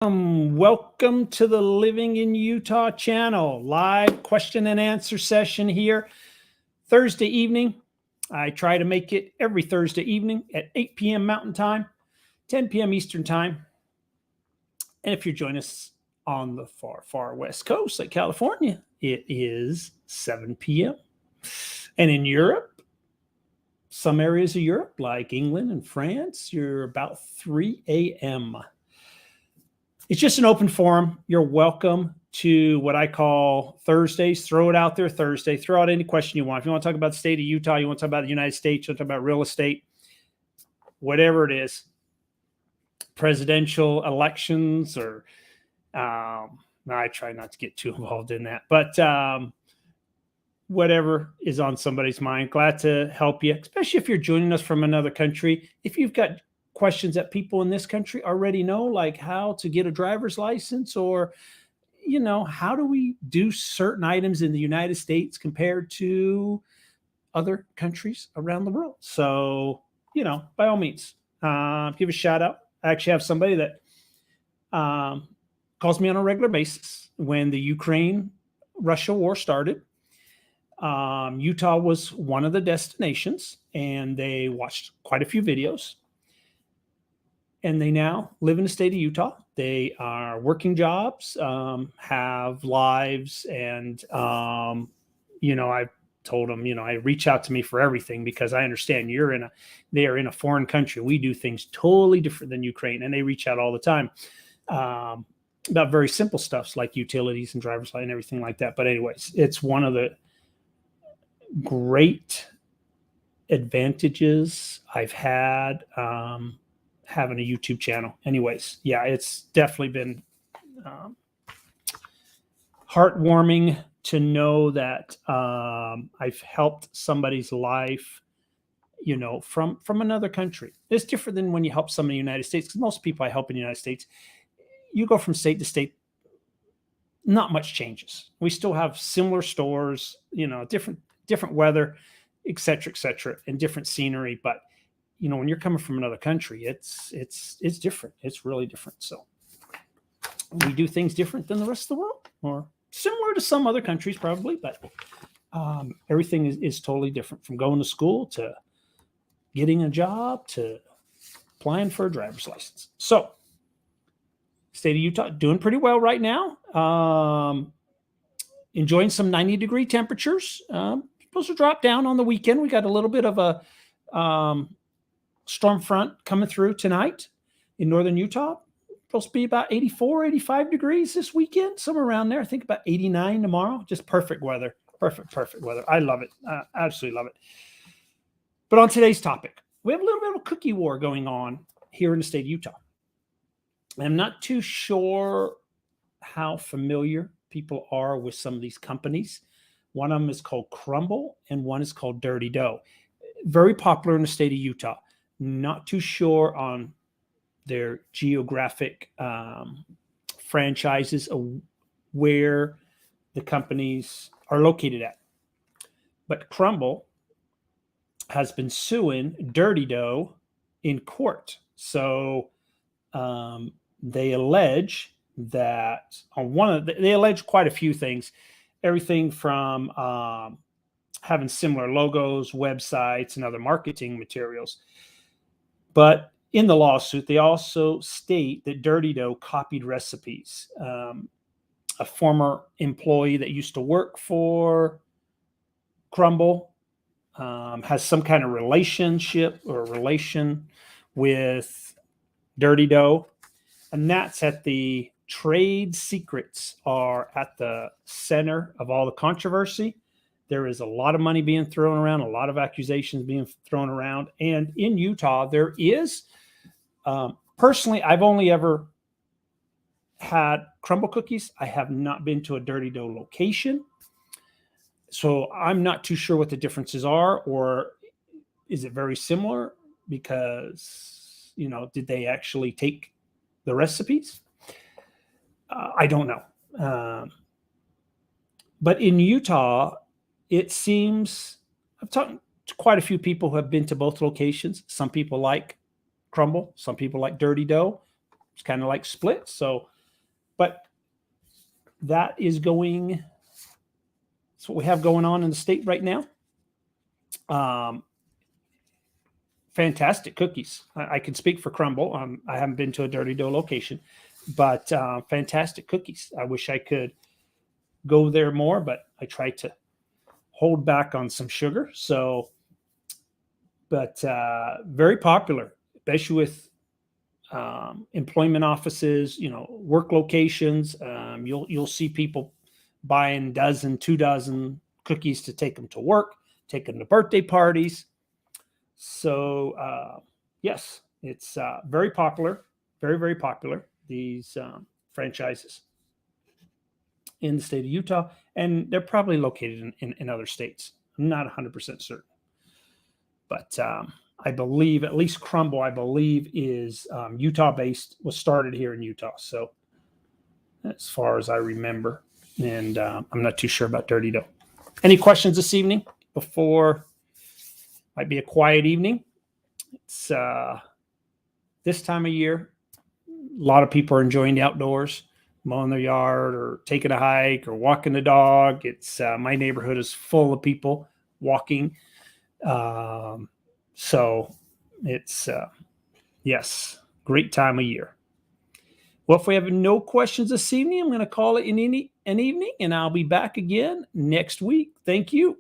Welcome to the Living in Utah channel, live question and answer session here Thursday evening. I try to make it every Thursday evening at 8 p.m. Mountain Time, 10 p.m. Eastern Time. And if you're joining us on the far West Coast, like California, it is 7 p.m. And in Europe, some areas of Europe, like England and France, you're about 3 a.m. It's just an open forum. You're welcome to what I call Thursdays. Throw it out there Thursday. Throw out any question you want. If you want to talk about the state of Utah, you want to talk about the United States, you want to talk about real estate, whatever it is, presidential elections, or I try not to get too involved in that, but whatever is on somebody's mind, glad to help you, especially if you're joining us from another country. If you've got questions that people in this country already know, like how to get a driver's license, or how do we do certain items in the United States compared to other countries around the world. So by all means, give a shout out. I actually have somebody that calls me on a regular basis. When the Ukraine-Russia war started, Utah was one of the destinations, and they watched quite a few videos. And they now live in the state of Utah. They are working jobs, have lives, and I've told them, I reach out to me for everything, because I understand they are in a foreign country. We do things totally different than Ukraine, and they reach out all the time about very simple stuff like utilities and driver's license and everything like that. But anyways, it's one of the great advantages I've had having a YouTube channel. Anyways, yeah, it's definitely been heartwarming to know that I've helped somebody's life, from another country. It's different than when you help somebody in the United States, because most people I help in the United States, you go from state to state, not much changes. We still have similar stores, different weather, et cetera, and different scenery. But when you're coming from another country, it's different. It's really different. So we do things different than the rest of the world, or similar to some other countries probably, but everything is totally different, from going to school to getting a job to applying for a driver's license. So state of Utah doing pretty well right now. Enjoying some 90-degree temperatures. Supposed to drop down on the weekend. We got a little bit of a storm front coming through tonight in northern Utah. Supposed to be about 84, 85 degrees this weekend, somewhere around there. I think about 89 tomorrow. Just perfect weather. Perfect weather. I love it. I absolutely love it. But on today's topic, we have a little bit of a cookie war going on here in the state of Utah. I'm not too sure how familiar people are with some of these companies. One of them is called Crumble, and one is called Dirty Dough. Very popular in the state of Utah. Not too sure on their geographic franchises of where the companies are located at. But Crumble has been suing Dirty Dough in court. So they allege that they allege quite a few things, everything from having similar logos, websites, and other marketing materials. But in the lawsuit, they also state that Dirty Dough copied recipes. A former employee that used to work for Crumble has some kind of relationship or relation with Dirty Dough, and that's at the trade secrets are at the center of all the controversy. There is a lot of money being thrown around, a lot of accusations being thrown around. And in Utah, there is, personally, I've only ever had Crumble cookies. I have not been to a Dirty Dough location. So I'm not too sure what the differences are, or is it very similar? Because, did they actually take the recipes? I don't know. But in Utah, it seems, I've talked to quite a few people who have been to both locations. Some people like Crumble. Some people like Dirty Dough. It's kind of like split. So, but that is going. That's what we have going on in the state right now. Fantastic cookies. I can speak for Crumble. I haven't been to a Dirty Dough location, but fantastic cookies. I wish I could go there more, but I try to hold back on some sugar. So, but very popular, especially with employment offices, work locations. You'll see people buying dozen, 2 dozen cookies to take them to work, take them to birthday parties. So yes, it's very popular, very, very popular, these franchises in the state of Utah, and they're probably located in other states. I'm not 100% certain, but I believe at least Crumble, I believe, is Utah based, was started here in Utah. So as far as I remember, and I'm not too sure about Dirty Dough. Any questions this evening before? Might be a quiet evening. It's this time of year. A lot of people are enjoying the outdoors, mowing their yard or taking a hike or walking the dog. It's my neighborhood is full of people walking. So it's, yes, great time of year. Well, if we have no questions this evening, I'm going to call it an evening, and I'll be back again next week. Thank you.